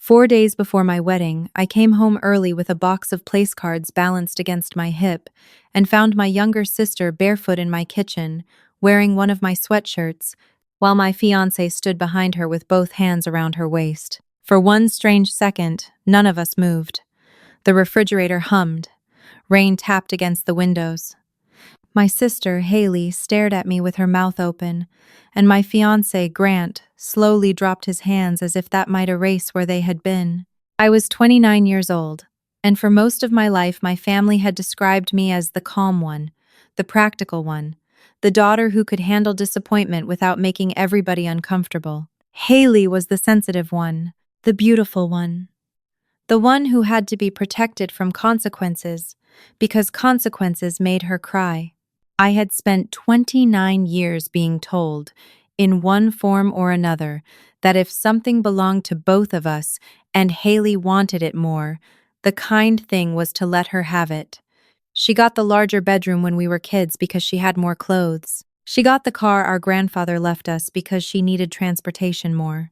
4 days before my wedding, I came home early with a box of place cards balanced against my hip and found my younger sister barefoot in my kitchen, wearing one of my sweatshirts, while my fiancé stood behind her with both hands around her waist. For one strange second, none of us moved. The refrigerator hummed. Rain tapped against the windows. My sister, Hailey, stared at me with her mouth open, and my fiancé, Grant, slowly dropped his hands as if that might erase where they had been. I was 29 years old, and for most of my life my family had described me as the calm one, the practical one, the daughter who could handle disappointment without making everybody uncomfortable. Hailey was the sensitive one, the beautiful one, the one who had to be protected from consequences, because consequences made her cry. I had spent 29 years being told, in one form or another, that if something belonged to both of us and Hailey wanted it more, the kind thing was to let her have it. She got the larger bedroom when we were kids because she had more clothes. She got the car our grandfather left us because she needed transportation more.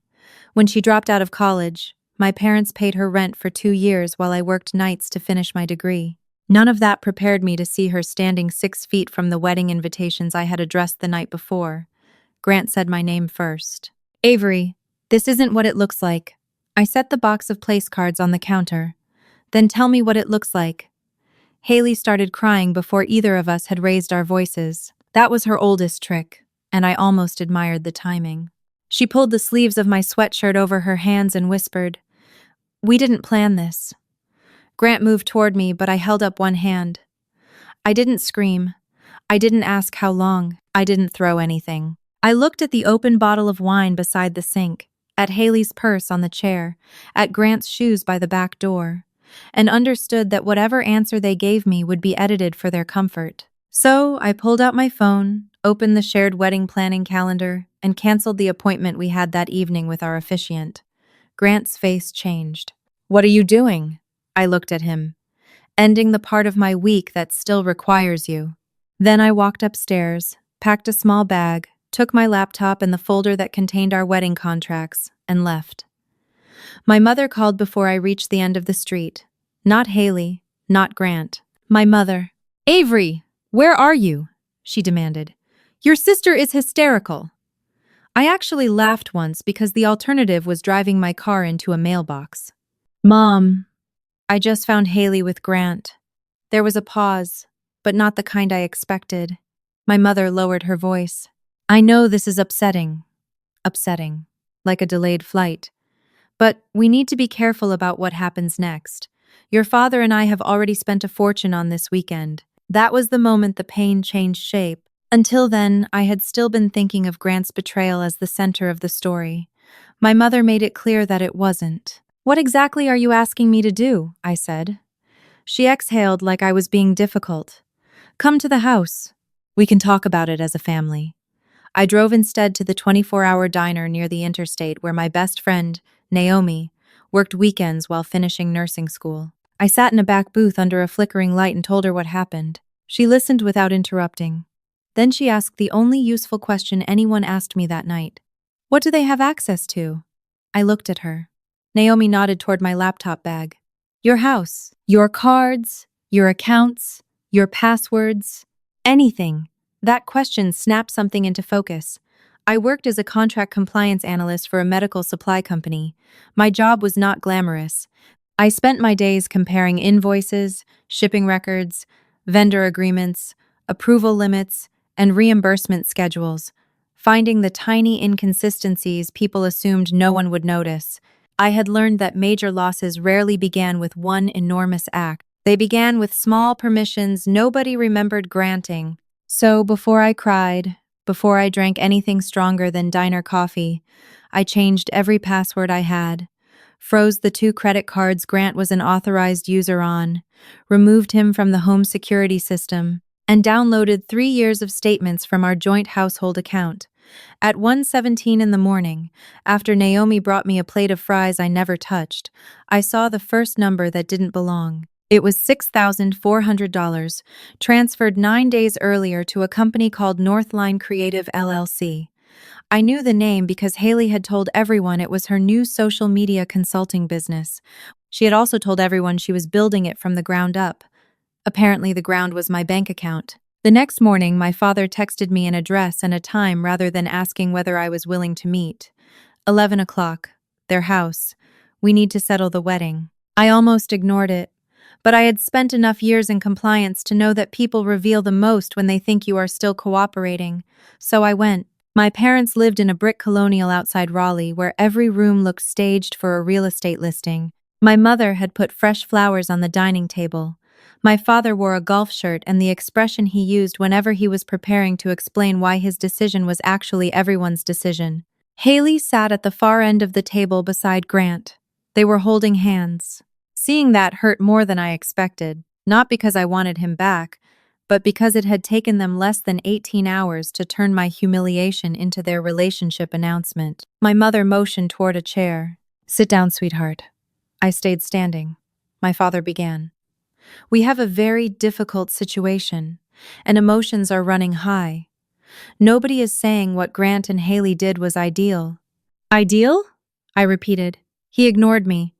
When she dropped out of college, my parents paid her rent for 2 years while I worked nights to finish my degree. None of that prepared me to see her standing 6 feet from the wedding invitations I had addressed the night before. Grant said my name first. "Avery, this isn't what it looks like." I set the box of place cards on the counter. "Then tell me what it looks like." Hailey started crying before either of us had raised our voices. That was her oldest trick, and I almost admired the timing. She pulled the sleeves of my sweatshirt over her hands and whispered, "We didn't plan this." Grant moved toward me, but I held up one hand. I didn't scream. I didn't ask how long. I didn't throw anything. I looked at the open bottle of wine beside the sink, at Hailey's purse on the chair, at Grant's shoes by the back door, and understood that whatever answer they gave me would be edited for their comfort. So I pulled out my phone, opened the shared wedding planning calendar, and canceled the appointment we had that evening with our officiant. Grant's face changed. "What are you doing?" I looked at him. "Ending the part of my week that still requires you." Then I walked upstairs, packed a small bag, took my laptop and the folder that contained our wedding contracts, and left. My mother called before I reached the end of the street. Not Hailey, not Grant. My mother. "Avery, where are you?" she demanded. "Your sister is hysterical." I actually laughed once because the alternative was driving my car into a mailbox. "Mom." I just found Hailey with Grant. There was a pause, but not the kind I expected. My mother lowered her voice. "I know this is upsetting, like a delayed flight. But we need to be careful about what happens next. Your father and I have already spent a fortune on this weekend." That was the moment the pain changed shape. Until then, I had still been thinking of Grant's betrayal as the center of the story. My mother made it clear that it wasn't. "What exactly are you asking me to do?" I said. She exhaled like I was being difficult. "Come to the house. We can talk about it as a family." I drove instead to the 24-hour diner near the interstate where my best friend, Naomi, worked weekends while finishing nursing school. I sat in a back booth under a flickering light and told her what happened. She listened without interrupting. Then she asked the only useful question anyone asked me that night. "What do they have access to?" I looked at her. Naomi nodded toward my laptop bag. "Your house, your cards, your accounts, your passwords, anything." That question snapped something into focus. I worked as a contract compliance analyst for a medical supply company. My job was not glamorous. I spent my days comparing invoices, shipping records, vendor agreements, approval limits, and reimbursement schedules, finding the tiny inconsistencies people assumed no one would notice. I had learned that major losses rarely began with one enormous act. They began with small permissions nobody remembered granting. So before I cried, before I drank anything stronger than diner coffee, I changed every password I had, froze the 2 credit cards Grant was an authorized user on, removed him from the home security system, and downloaded 3 years of statements from our joint household account. At 1:17 in the morning, after Naomi brought me a plate of fries I never touched, I saw the first number that didn't belong. It was $6,400, transferred 9 days earlier to a company called Northline Creative LLC. I knew the name because Hailey had told everyone it was her new social media consulting business. She had also told everyone she was building it from the ground up. Apparently, the ground was my bank account. The next morning, my father texted me an address and a time rather than asking whether I was willing to meet. 11 o'clock. Their house. We need to settle the wedding. I almost ignored it. But I had spent enough years in compliance to know that people reveal the most when they think you are still cooperating. So I went. My parents lived in a brick colonial outside Raleigh where every room looked staged for a real estate listing. My mother had put fresh flowers on the dining table. My father wore a golf shirt, and the expression he used whenever he was preparing to explain why his decision was actually everyone's decision. Hailey sat at the far end of the table beside Grant. They were holding hands. Seeing that hurt more than I expected, not because I wanted him back, but because it had taken them less than 18 hours to turn my humiliation into their relationship announcement. My mother motioned toward a chair. "Sit down, sweetheart." I stayed standing. My father began. "We have a very difficult situation, and emotions are running high. Nobody is saying what Grant and Hailey did was ideal." "Ideal?" I repeated. He ignored me.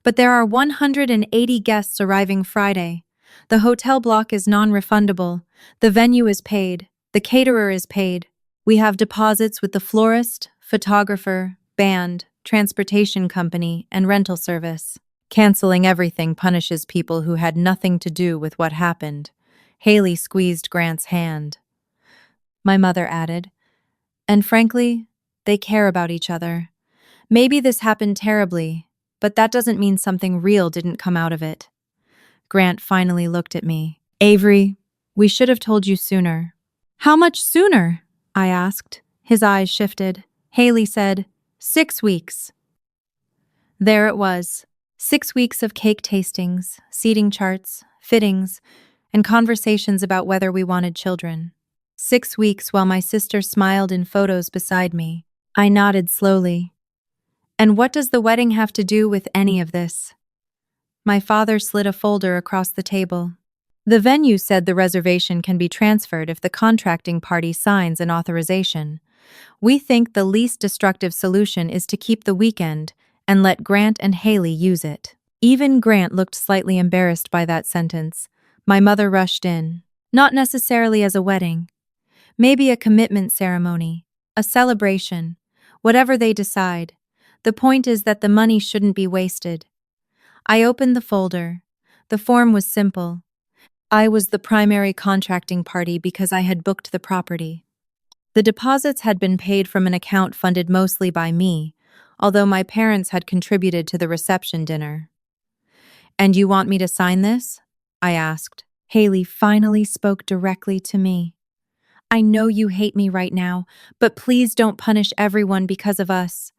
"But there are 180 guests arriving Friday. The hotel block is non-refundable. The venue is paid. The caterer is paid. We have deposits with the florist, photographer, band, transportation company, and rental service. Canceling everything punishes people who had nothing to do with what happened." Hailey squeezed Grant's hand. My mother added, "And frankly, they care about each other. Maybe this happened terribly, but that doesn't mean something real didn't come out of it." Grant finally looked at me. "Avery, we should have told you sooner." "How much sooner?" I asked. His eyes shifted. Hailey said, 6 weeks. There it was. 6 weeks of cake tastings, seating charts, fittings, and conversations about whether we wanted children. 6 weeks while my sister smiled in photos beside me. I nodded slowly. "And what does the wedding have to do with any of this?" My father slid a folder across the table. "The venue said the reservation can be transferred if the contracting party signs an authorization. We think the least destructive solution is to keep the weekend and let Grant and Hailey use it." Even Grant looked slightly embarrassed by that sentence. My mother rushed in. "Not necessarily as a wedding. Maybe a commitment ceremony, a celebration, whatever they decide. The point is that the money shouldn't be wasted." I opened the folder. The form was simple. I was the primary contracting party because I had booked the property. The deposits had been paid from an account funded mostly by me, although my parents had contributed to the reception dinner. "And you want me to sign this?" I asked. Hailey finally spoke directly to me. "I know you hate me right now, but please don't punish everyone because of us."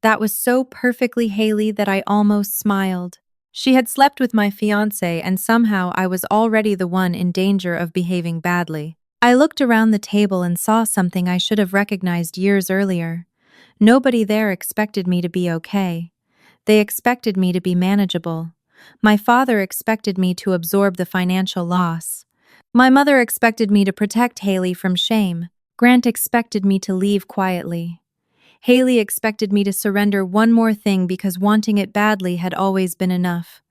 That was so perfectly Hailey that I almost smiled. She had slept with my fiancé, and somehow I was already the one in danger of behaving badly. I looked around the table and saw something I should have recognized years earlier. Nobody there expected me to be okay. They expected me to be manageable. My father expected me to absorb the financial loss. My mother expected me to protect Hailey from shame. Grant expected me to leave quietly. Hailey expected me to surrender one more thing because wanting it badly had always been enough.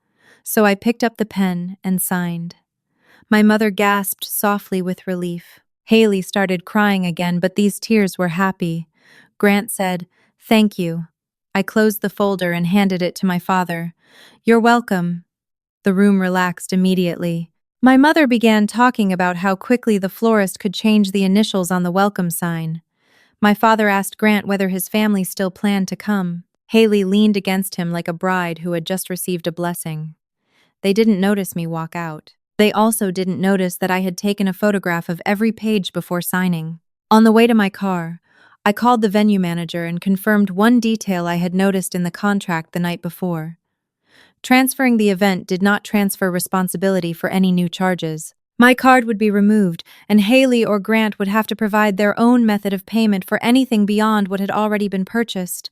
So I picked up the pen and signed. My mother gasped softly with relief. Hailey started crying again, but these tears were happy. Grant said, "Thank you." I closed the folder and handed it to my father. "You're welcome." The room relaxed immediately. My mother began talking about how quickly the florist could change the initials on the welcome sign. My father asked Grant whether his family still planned to come. Hailey leaned against him like a bride who had just received a blessing. They didn't notice me walk out. They also didn't notice that I had taken a photograph of every page before signing. On the way to my car, I called the venue manager and confirmed one detail I had noticed in the contract the night before. Transferring the event did not transfer responsibility for any new charges. My card would be removed, and Hailey or Grant would have to provide their own method of payment for anything beyond what had already been purchased.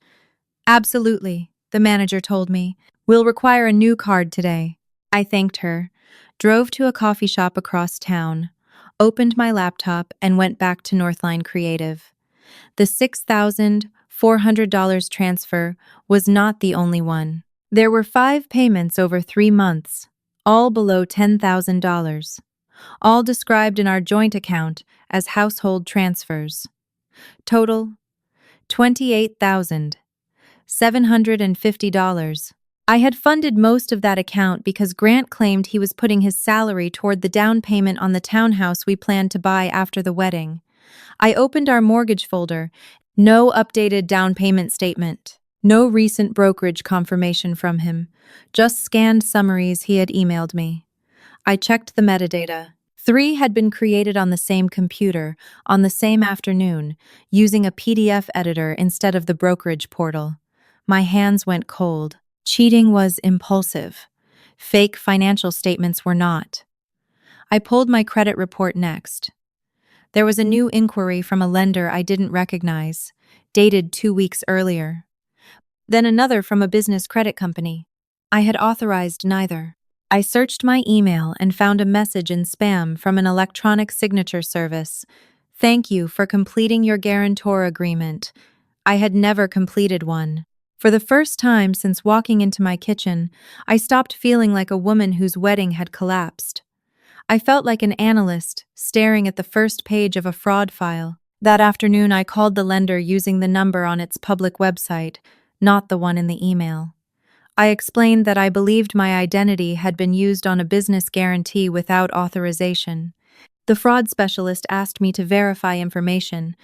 "Absolutely," the manager told me. "We'll require a new card today." I thanked her, drove to a coffee shop across town, opened my laptop, and went back to Northline Creative. The $6,400 transfer was not the only one. There were 5 payments over 3 months, all below $10,000, all described in our joint account as household transfers. Total $28,750. I had funded most of that account because Grant claimed he was putting his salary toward the down payment on the townhouse we planned to buy after the wedding. I opened our mortgage folder. No updated down payment statement. No recent brokerage confirmation from him. Just scanned summaries he had emailed me. I checked the metadata. 3 had been created on the same computer, on the same afternoon, using a PDF editor instead of the brokerage portal. My hands went cold. Cheating was impulsive. Fake financial statements were not. I pulled my credit report next. There was a new inquiry from a lender I didn't recognize, dated 2 weeks earlier. Then another from a business credit company. I had authorized neither. I searched my email and found a message in spam from an electronic signature service. Thank you for completing your guarantor agreement. I had never completed one. For the first time since walking into my kitchen, I stopped feeling like a woman whose wedding had collapsed. I felt like an analyst staring at the first page of a fraud file. That afternoon, I called the lender using the number on its public website, not the one in the email. I explained that I believed my identity had been used on a business guarantee without authorization. The fraud specialist asked me to verify information,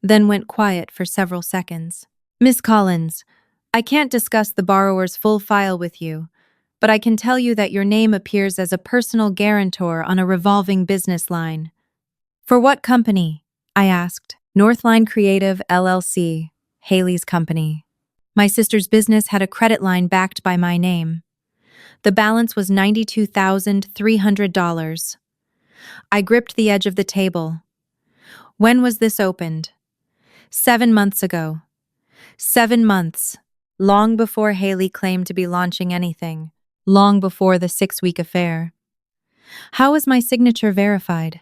then went quiet for several seconds. Miss Collins, I can't discuss the borrower's full file with you, but I can tell you that your name appears as a personal guarantor on a revolving business line. For what company? I asked. Northline Creative, LLC, Hailey's company. My sister's business had a credit line backed by my name. The balance was $92,300. I gripped the edge of the table. When was this opened? 7 months ago. 7 months. Long before Hailey claimed to be launching anything. Long before the 6-week affair. How was my signature verified?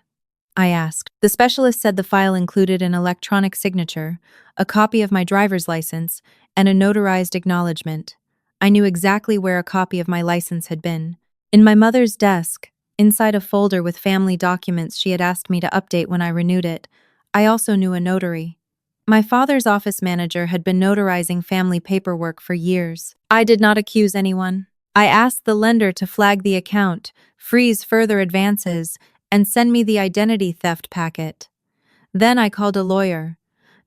I asked. The specialist said the file included an electronic signature, a copy of my driver's license, and a notarized acknowledgement. I knew exactly where a copy of my license had been. In my mother's desk, inside a folder with family documents she had asked me to update when I renewed it. I also knew a notary. My father's office manager had been notarizing family paperwork for years. I did not accuse anyone. I asked the lender to flag the account, freeze further advances, and send me the identity theft packet. Then I called a lawyer.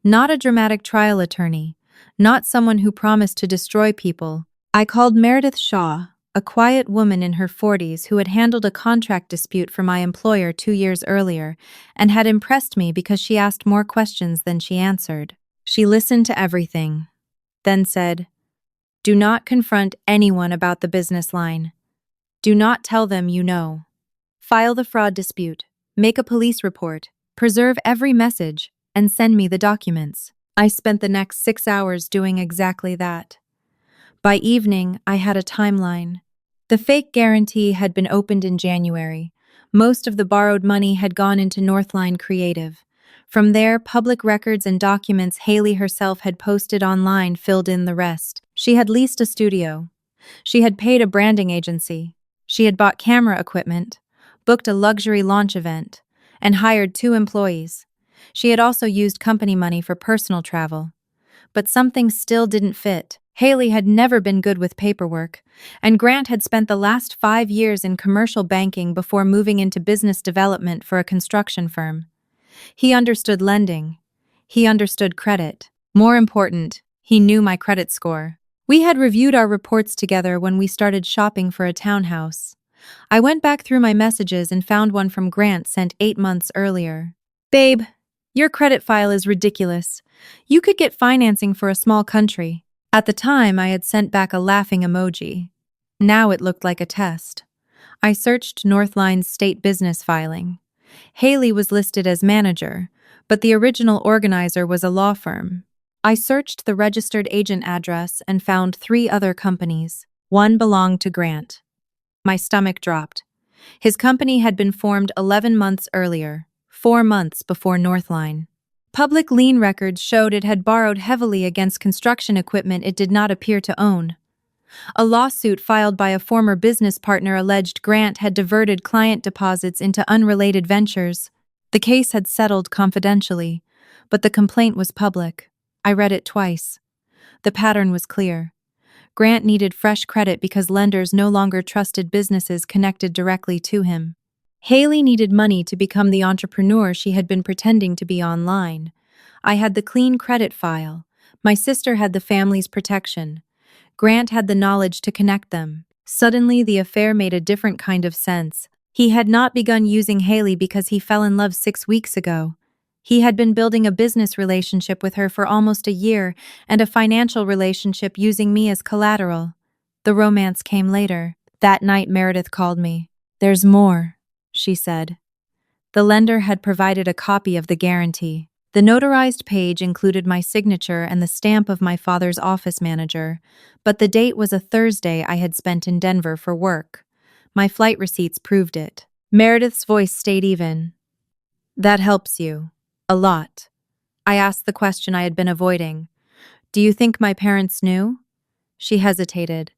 Not a dramatic trial attorney. Not someone who promised to destroy people. I called Meredith Shaw, a quiet woman in her 40s who had handled a contract dispute for my employer 2 years earlier and had impressed me because she asked more questions than she answered. She listened to everything, then said, "Do not confront anyone about the business line. Do not tell them you know. File the fraud dispute, make a police report, preserve every message, and send me the documents." I spent the next 6 hours doing exactly that. By evening, I had a timeline. The fake guarantee had been opened in January. Most of the borrowed money had gone into Northline Creative. From there, public records and documents Hailey herself had posted online filled in the rest. She had leased a studio. She had paid a branding agency. She had bought camera equipment, booked a luxury launch event, and hired 2 employees. She had also used company money for personal travel. But something still didn't fit. Hailey had never been good with paperwork, and Grant had spent the last 5 years in commercial banking before moving into business development for a construction firm. He understood lending. He understood credit. More important, he knew my credit score. We had reviewed our reports together when we started shopping for a townhouse. I went back through my messages and found one from Grant sent 8 months earlier. "Babe, your credit file is ridiculous. You could get financing for a small country." At the time, I had sent back a laughing emoji. Now it looked like a test. I searched Northline's state business filing. Hailey was listed as manager, but the original organizer was a law firm. I searched the registered agent address and found 3 other companies. One belonged to Grant. My stomach dropped. His company had been formed 11 months earlier, 4 months before Northline. Public lien records showed it had borrowed heavily against construction equipment it did not appear to own. A lawsuit filed by a former business partner alleged Grant had diverted client deposits into unrelated ventures. The case had settled confidentially, but the complaint was public. I read it twice. The pattern was clear. Grant needed fresh credit because lenders no longer trusted businesses connected directly to him. Hailey needed money to become the entrepreneur she had been pretending to be online. I had the clean credit file. My sister had the family's protection. Grant had the knowledge to connect them. Suddenly, the affair made a different kind of sense. He had not begun using Hailey because he fell in love 6 weeks ago. He had been building a business relationship with her for almost a year and a financial relationship using me as collateral. The romance came later. That night, Meredith called me. "There's more," she said. The lender had provided a copy of the guarantee. The notarized page included my signature and the stamp of my father's office manager, but the date was a Thursday I had spent in Denver for work. My flight receipts proved it. Meredith's voice stayed even. "That helps you. A lot." I asked the question I had been avoiding. "Do you think my parents knew?" She hesitated.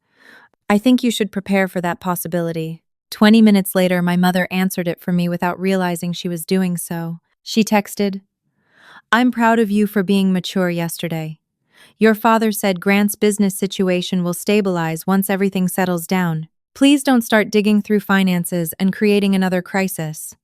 "I think you should prepare for that possibility." 20 minutes later, my mother answered it for me without realizing she was doing so. She texted, "I'm proud of you for being mature yesterday. Your father said Grant's business situation will stabilize once everything settles down. Please don't start digging through finances and creating another crisis."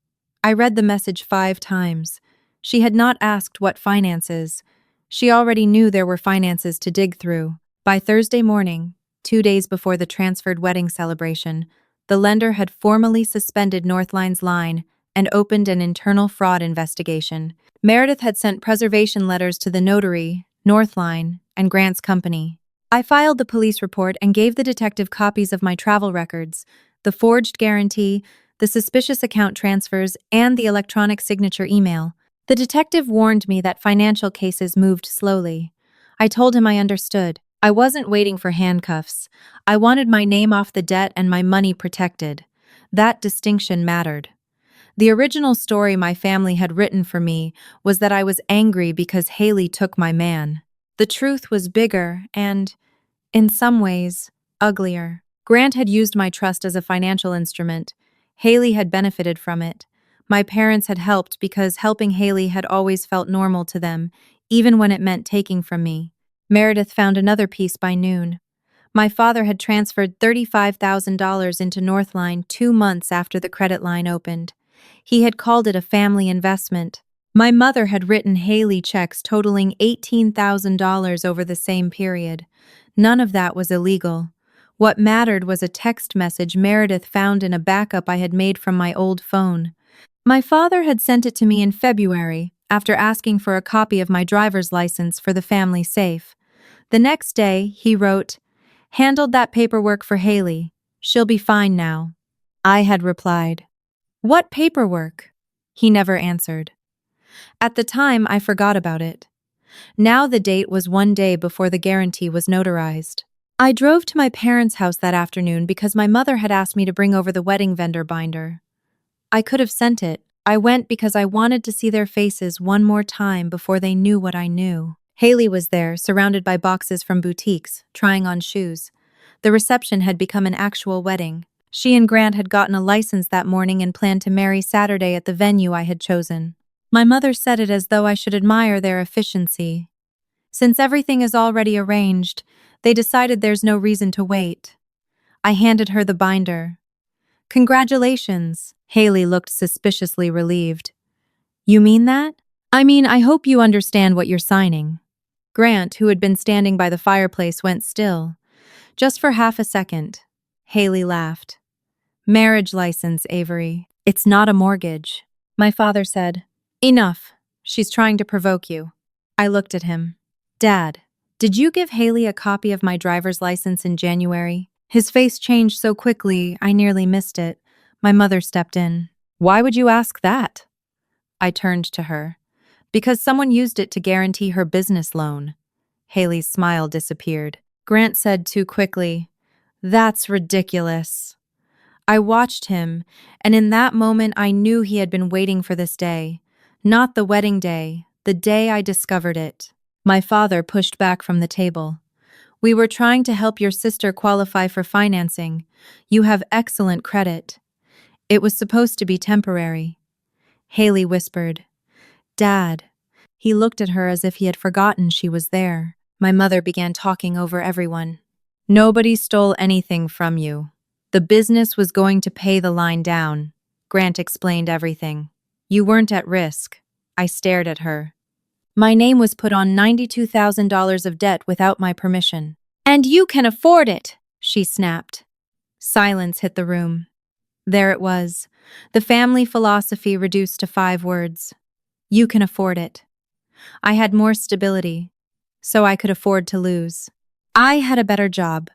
I read the message 5 times. She had not asked what finances. She already knew there were finances to dig through. By Thursday morning, 2 days before the transferred wedding celebration, the lender had formally suspended Northline's line and opened an internal fraud investigation. Meredith had sent preservation letters to the notary, Northline, and Grant's company. I filed the police report and gave the detective copies of my travel records, the forged guarantee, the suspicious account transfers, and the electronic signature email. The detective warned me that financial cases moved slowly. I told him I understood. I wasn't waiting for handcuffs. I wanted my name off the debt and my money protected. That distinction mattered. The original story my family had written for me was that I was angry because Hailey took my man. The truth was bigger and, in some ways, uglier. Grant had used my trust as a financial instrument. Hailey had benefited from it. My parents had helped because helping Hailey had always felt normal to them, even when it meant taking from me. Meredith found another piece by noon. My father had transferred $35,000 into Northline 2 months after the credit line opened. He had called it a family investment. My mother had written Hailey checks totaling $18,000 over the same period. None of that was illegal. What mattered was a text message Meredith found in a backup I had made from my old phone. My father had sent it to me in February, after asking for a copy of my driver's license for the family safe. The next day, he wrote, "Handled that paperwork for Hailey. She'll be fine now." I had replied, "What paperwork?" He never answered. At the time, I forgot about it. Now the date was 1 day before the guarantee was notarized. I drove to my parents' house that afternoon because my mother had asked me to bring over the wedding vendor binder. I could have sent it. I went because I wanted to see their faces one more time before they knew what I knew. Hailey was there, surrounded by boxes from boutiques, trying on shoes. The reception had become an actual wedding. She and Grant had gotten a license that morning and planned to marry Saturday at the venue I had chosen. My mother said it as though I should admire their efficiency. Since everything is already arranged, they decided there's no reason to wait. I handed her the binder. "Congratulations." Hailey looked suspiciously relieved. "You mean that?" "I mean, I hope you understand what you're signing." Grant, who had been standing by the fireplace, went still. Just for half a second. Hailey laughed. "Marriage license, Avery. It's not a mortgage." My father said, "Enough. She's trying to provoke you." I looked at him. "Dad, did you give Hailey a copy of my driver's license in January?" His face changed so quickly, I nearly missed it. My mother stepped in. "Why would you ask that?" I turned to her. "Because someone used it to guarantee her business loan." Hailey's smile disappeared. Grant said too quickly, "That's ridiculous." I watched him, and in that moment I knew he had been waiting for this day. Not the wedding day, The day I discovered it. My father pushed back from the table. We were trying to help your sister qualify for financing. You have excellent credit. It was supposed to be temporary. Hailey whispered, Dad. He looked at her as if he had forgotten she was there. My mother began talking over everyone. Nobody stole anything from you. The business was going to pay the line down. Grant explained everything. You weren't at risk. I stared at her. My name was put on $92,000 of debt without my permission. And you can afford it, she snapped. Silence hit the room. There it was, the family philosophy reduced to 5 words. You can afford it. I had more stability, so I could afford to lose. I had a better job,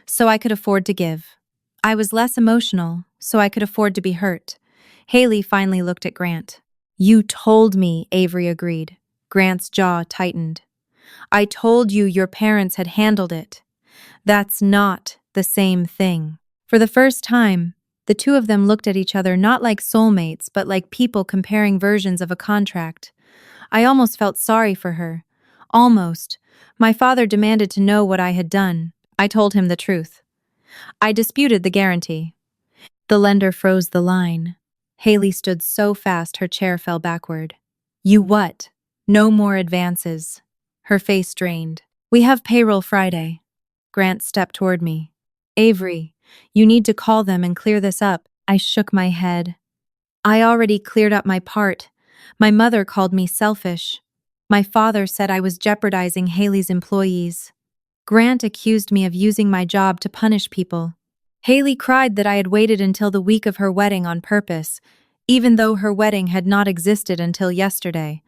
so I could afford to give. I was less emotional, so I could afford to be hurt. Hailey finally looked at Grant. You told me, Avery agreed. Grant's jaw tightened. I told you your parents had handled it. That's not the same thing. For the first time, the two of them looked at each other not like soulmates, but like people comparing versions of a contract. I almost felt sorry for her. Almost. My father demanded to know what I had done. I told him the truth. I disputed the guarantee. The lender froze the line. Hailey stood so fast her chair fell backward. You what? No more advances. Her face drained. We have payroll Friday. Grant stepped toward me. Avery, you need to call them and clear this up. I shook my head. I already cleared up my part. My mother called me selfish. My father said I was jeopardizing Hailey's employees. Grant accused me of using my job to punish people. Hailey cried that I had waited until the week of her wedding on purpose, even though her wedding had not existed until yesterday.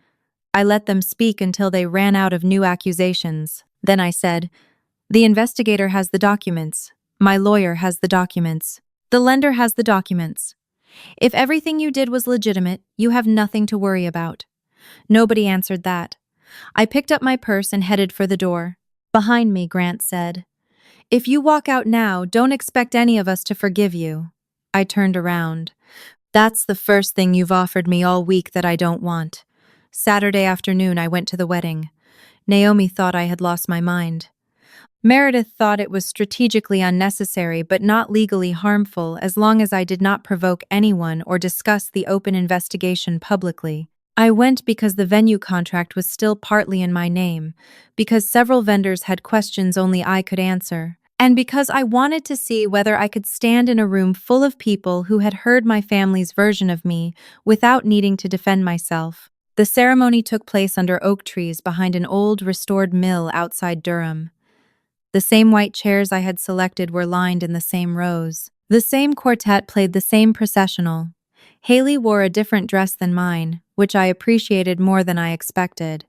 I let them speak until they ran out of new accusations. Then I said, the investigator has the documents. My lawyer has the documents. The lender has the documents. If everything you did was legitimate, you have nothing to worry about. Nobody answered that. I picked up my purse and headed for the door. Behind me, Grant said, if you walk out now, don't expect any of us to forgive you. I turned around. That's the first thing you've offered me all week that I don't want. Saturday afternoon, I went to the wedding. Naomi thought I had lost my mind. Meredith thought it was strategically unnecessary but not legally harmful as long as I did not provoke anyone or discuss the open investigation publicly. I went because the venue contract was still partly in my name, because several vendors had questions only I could answer, and because I wanted to see whether I could stand in a room full of people who had heard my family's version of me without needing to defend myself. The ceremony took place under oak trees behind an old, restored mill outside Durham. The same white chairs I had selected were lined in the same rows. The same quartet played the same processional. Hailey wore a different dress than mine, which I appreciated more than I expected.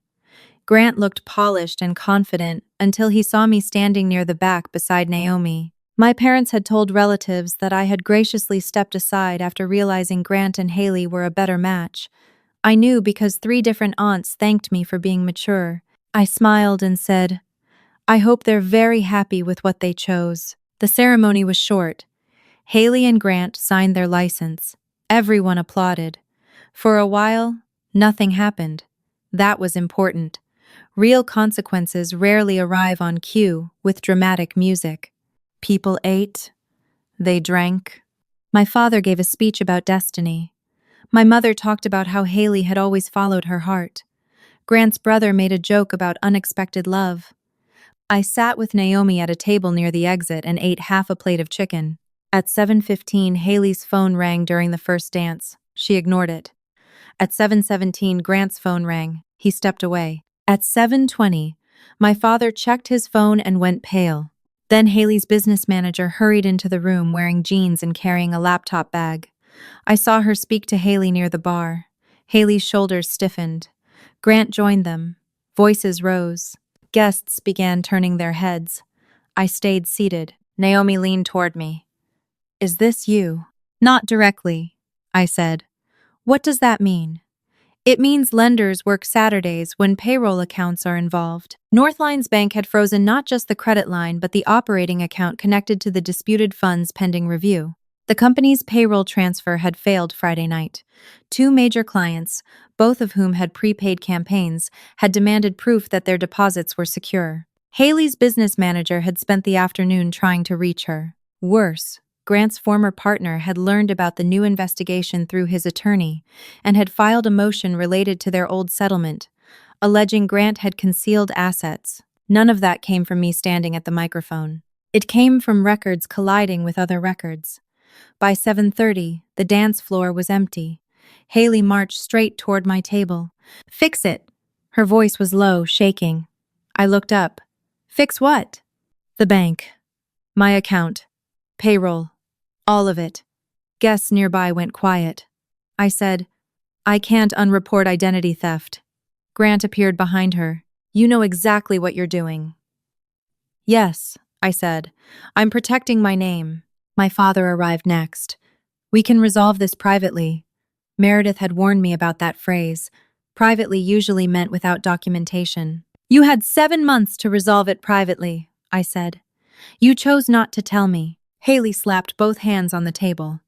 Grant looked polished and confident until he saw me standing near the back beside Naomi. My parents had told relatives that I had graciously stepped aside after realizing Grant and Hailey were a better match. I knew because 3 different aunts thanked me for being mature. I smiled and said, I hope they're very happy with what they chose. The ceremony was short. Hailey and Grant signed their license. Everyone applauded. For a while, nothing happened. That was important. Real consequences rarely arrive on cue with dramatic music. People ate. They drank. My father gave a speech about destiny. My mother talked about how Hailey had always followed her heart. Grant's brother made a joke about unexpected love. I sat with Naomi at a table near the exit and ate half a plate of chicken. At 7:15, Hailey's phone rang during the first dance. She ignored it. At 7:17, Grant's phone rang. He stepped away. At 7:20, my father checked his phone and went pale. Then Hailey's business manager hurried into the room wearing jeans and carrying a laptop bag. I saw her speak to Hailey near the bar. Hailey's shoulders stiffened. Grant joined them. Voices rose. Guests began turning their heads. I stayed seated. Naomi leaned toward me. Is this you? Not directly, I said. What does that mean? It means lenders work Saturdays when payroll accounts are involved. Northline's bank had frozen not just the credit line but the operating account connected to the disputed funds pending review. The company's payroll transfer had failed Friday night. 2 major clients, both of whom had prepaid campaigns, had demanded proof that their deposits were secure. Hailey's business manager had spent the afternoon trying to reach her. Worse, Grant's former partner had learned about the new investigation through his attorney and had filed a motion related to their old settlement, alleging Grant had concealed assets. None of that came from me standing at the microphone. It came from records colliding with other records. By 7:30, the dance floor was empty. Hailey marched straight toward my table. "Fix it!" Her voice was low, shaking. I looked up. "Fix what?" "The bank. My account. Payroll. All of it." Guests nearby went quiet. I said, "I can't unreport identity theft." Grant appeared behind her. "You know exactly what you're doing." "Yes," I said. "I'm protecting my name." My father arrived next. "We can resolve this privately." Meredith had warned me about that phrase. Privately usually meant without documentation. "You had 7 months to resolve it privately," I said. "You chose not to tell me." Hailey slapped both hands on the table.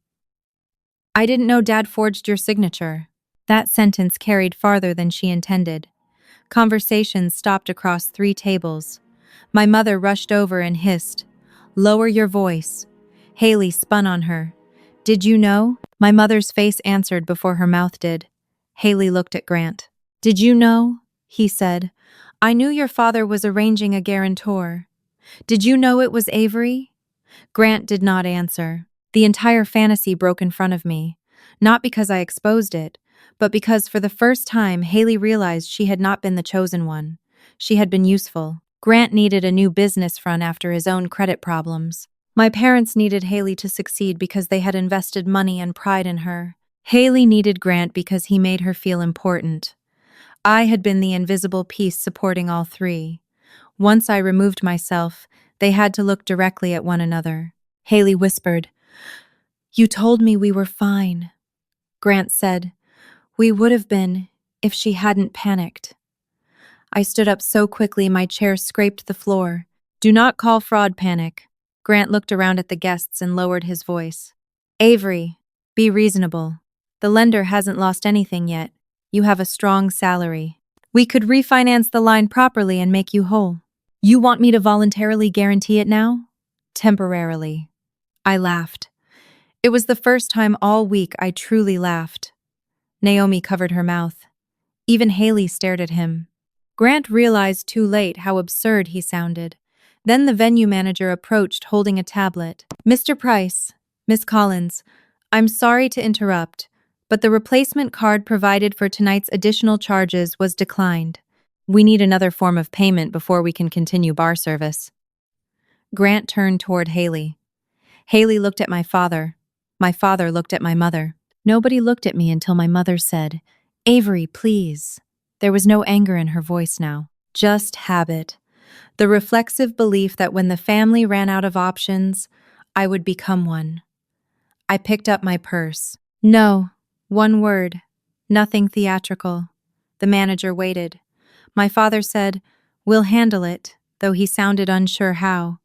"I didn't know Dad forged your signature." That sentence carried farther than she intended. Conversations stopped across 3 tables. My mother rushed over and hissed, "Lower your voice." Hailey spun on her. "Did you know?" My mother's face answered before her mouth did. Hailey looked at Grant. "Did you know?" he said. "I knew your father was arranging a guarantor." "Did you know it was Avery?" Grant did not answer. The entire fantasy broke in front of me. Not because I exposed it, but because for the first time Hailey realized she had not been the chosen one. She had been useful. Grant needed a new business front after his own credit problems. My parents needed Hailey to succeed because they had invested money and pride in her. Hailey needed Grant because he made her feel important. I had been the invisible piece supporting all 3. Once I removed myself, they had to look directly at one another. Hailey whispered, "You told me we were fine." Grant said, "We would have been if she hadn't panicked." I stood up so quickly my chair scraped the floor. "Do not call fraud panic." Grant looked around at the guests and lowered his voice. "Avery, be reasonable. The lender hasn't lost anything yet. You have a strong salary. We could refinance the line properly and make you whole. You want me to voluntarily guarantee it now?" "Temporarily." I laughed. It was the first time all week I truly laughed. Naomi covered her mouth. Even Hailey stared at him. Grant realized too late how absurd he sounded. Then the venue manager approached holding a tablet. "Mr. Price, Miss Collins, I'm sorry to interrupt, but the replacement card provided for tonight's additional charges was declined. We need another form of payment before we can continue bar service." Grant turned toward Hailey. Hailey looked at my father. My father looked at my mother. Nobody looked at me until my mother said, "Avery, please." There was no anger in her voice now, just habit. The reflexive belief that when the family ran out of options, I would become one. I picked up my purse. "No, one word. Nothing theatrical." The manager waited. My father said, "We'll handle it," though he sounded unsure how.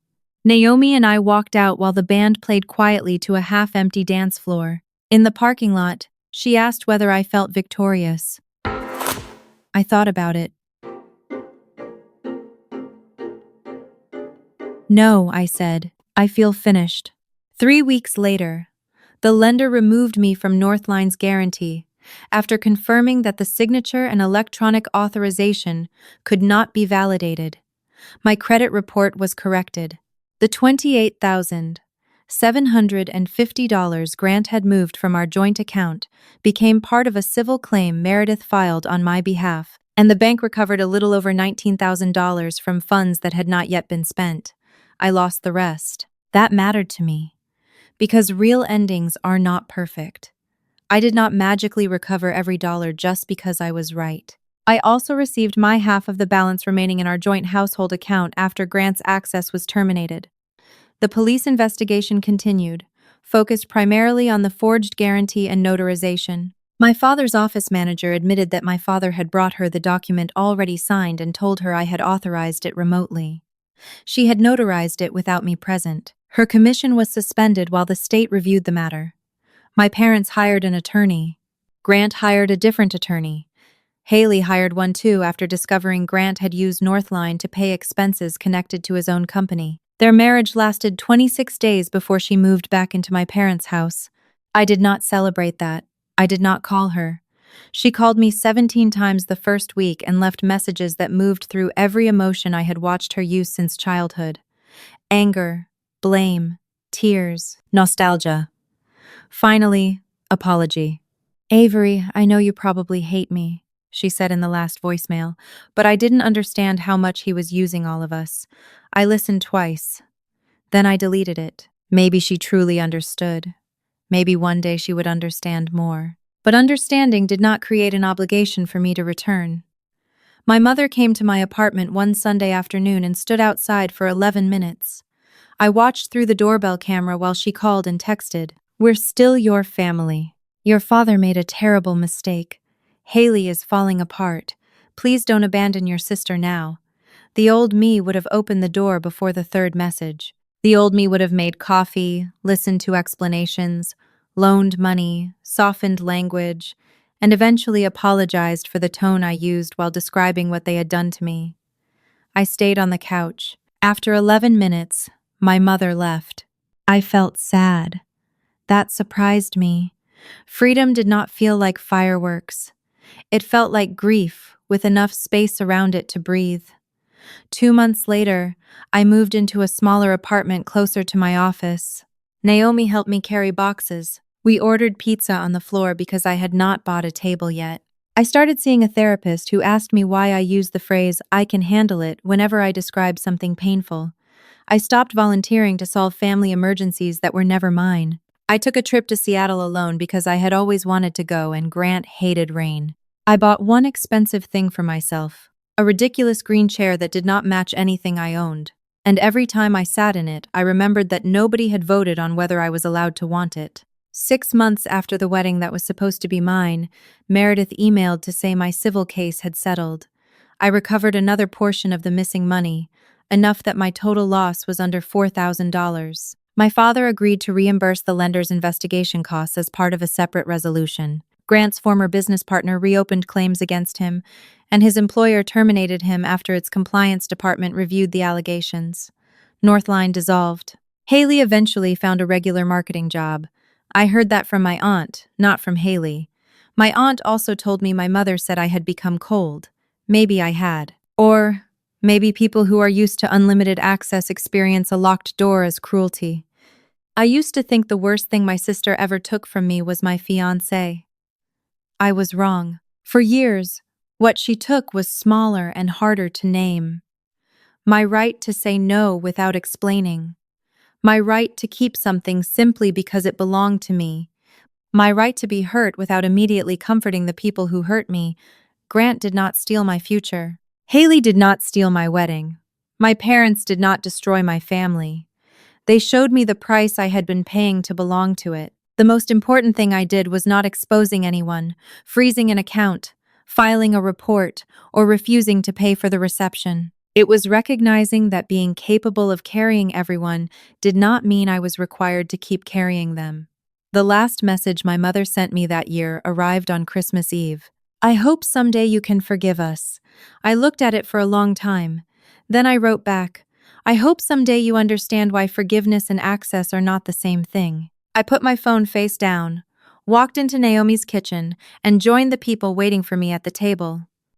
Naomi and I walked out while the band played quietly to a half-empty dance floor. In the parking lot, she asked whether I felt victorious. I thought about it. "No," I said. "I feel finished." 3 weeks later, the lender removed me from Northline's guarantee after confirming that the signature and electronic authorization could not be validated. My credit report was corrected. The $28,750 Grant had moved from our joint account became part of a civil claim Meredith filed on my behalf, and the bank recovered a little over $19,000 from funds that had not yet been spent. I lost the rest. That mattered to me, because real endings are not perfect. I did not magically recover every dollar just because I was right. I also received my half of the balance remaining in our joint household account after Grant's access was terminated. The police investigation continued, focused primarily on the forged guarantee and notarization. My father's office manager admitted that my father had brought her the document already signed and told her I had authorized it remotely. She had notarized it without me present. Her commission was suspended while the state reviewed the matter. My parents hired an attorney. Grant hired a different attorney, Hailey hired one too after discovering Grant had used Northline to pay expenses connected to his own company. Their marriage lasted 26 days before she moved back into my parents' house. I did not celebrate that. I did not call her. She called me 17 times the first week and left messages that moved through every emotion I had watched her use since childhood. Anger, blame, tears, nostalgia. Finally, apology. Avery, I know you probably hate me, she said in the last voicemail, but I didn't understand how much he was using all of us. I listened twice. Then I deleted it. Maybe she truly understood. Maybe one day she would understand more. But understanding did not create an obligation for me to return. My mother came to my apartment one Sunday afternoon and stood outside for 11 minutes. I watched through the doorbell camera while she called and texted, "We're still your family. Your father made a terrible mistake. Hailey is falling apart. Please don't abandon your sister now." The old me would have opened the door before the third message. The old me would have made coffee, listened to explanations, loaned money, softened language, and eventually apologized for the tone I used while describing what they had done to me. I stayed on the couch. After 11 minutes, my mother left. I felt sad. That surprised me. Freedom did not feel like fireworks. It felt like grief, with enough space around it to breathe. 2 months later, I moved into a smaller apartment closer to my office. Naomi helped me carry boxes. We ordered pizza on the floor because I had not bought a table yet. I started seeing a therapist who asked me why I used the phrase, "I can handle it," whenever I described something painful. I stopped volunteering to solve family emergencies that were never mine. I took a trip to Seattle alone because I had always wanted to go and Grant hated rain. I bought one expensive thing for myself, a ridiculous green chair that did not match anything I owned. And every time I sat in it, I remembered that nobody had voted on whether I was allowed to want it. 6 months after the wedding that was supposed to be mine, Meredith emailed to say my civil case had settled. I recovered another portion of the missing money, enough that my total loss was under $4,000. My father agreed to reimburse the lender's investigation costs as part of a separate resolution. Grant's former business partner reopened claims against him, and his employer terminated him after its compliance department reviewed the allegations. Northline dissolved. Hailey eventually found a regular marketing job. I heard that from my aunt, not from Hailey. My aunt also told me my mother said I had become cold. Maybe I had. Or maybe people who are used to unlimited access experience a locked door as cruelty. I used to think the worst thing my sister ever took from me was my fiancé. I was wrong. For years, what she took was smaller and harder to name. My right to say no without explaining. My right to keep something simply because it belonged to me. My right to be hurt without immediately comforting the people who hurt me. Grant did not steal my future. Hailey did not steal my wedding. My parents did not destroy my family. They showed me the price I had been paying to belong to it. The most important thing I did was not exposing anyone, freezing an account, filing a report, or refusing to pay for the reception. It was recognizing that being capable of carrying everyone did not mean I was required to keep carrying them. The last message my mother sent me that year arrived on Christmas Eve. "I hope someday you can forgive us." I looked at it for a long time. Then I wrote back, "I hope someday you understand why forgiveness and access are not the same thing." I put my phone face down, walked into Naomi's kitchen, and joined the people waiting for me at the table.